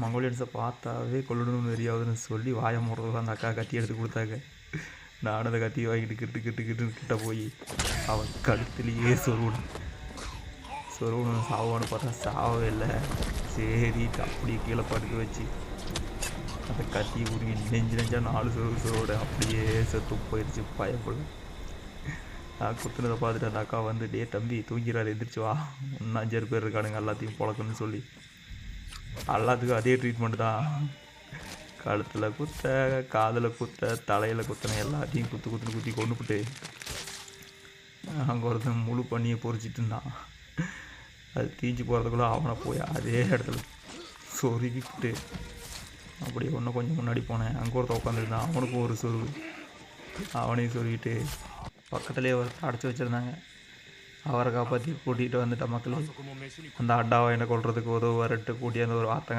மங்கோலியன்ஸை பார்த்தாவே கொல்லணும்னு வெறியாகுதுன்னு சொல்லி வாயை மூடுறதுல அந்த அக்கா கத்தி எடுத்து கொடுத்தாங்க. நானும் அந்த கத்தியை வாங்கிட்டு கிட்ட போய் அவன் கழுத்துலேயே சொருவணும் சாவான்னு பார்த்தா சாவவே இல்லை. சரி அப்படியே கீழே படுக்க வச்சு அந்த கத்தி உருவி நெஞ்சா 4 சொருவோட அப்படியே செத்து போயிடுச்சு. பயப்பட நான் குத்துனதை பார்த்துட்டு அந்த அக்கா வந்து, டே தம்பி தூங்கிறாரு, எந்திரிச்சு வா, இன்னும் 5 பேர் இருக்கானுங்க எல்லாத்தையும் பொழக்கணும்னு சொல்லி எல்லாத்துக்கும் அதே ட்ரீட்மெண்ட் தான். கழுத்தில் குத்த, காதில் குத்த, தலையில் குத்தின எல்லாத்தையும் குத்தி கொண்டுபிட்டு அங்கே ஒருத்தன் முழு பண்ணியை பொறிச்சிட்டு இருந்தான். அது தீஞ்சு போகிறதுக்குள்ளே அவனை போய் அதே இடத்துல சொருகிட்டு அப்படியே இன்னும் கொஞ்சம் முன்னாடி போனேன். அங்கே ஒருத்தன் உட்காந்துருந்தான், அவனுக்கும் ஒரு சொருகு, அவனையும் சொருகிட்டு பக்கத்துலேயே ஒரு அடைச்சி வச்சுருந்தாங்க. அவரை காப்பாற்றி கூட்டிகிட்டு வந்துட்ட மக்கள் அந்த அண்டாவை என்ன கொள்றதுக்கு உதவுவார்ட்டு கூட்டியாந்து ஒரு ஆத்தங்க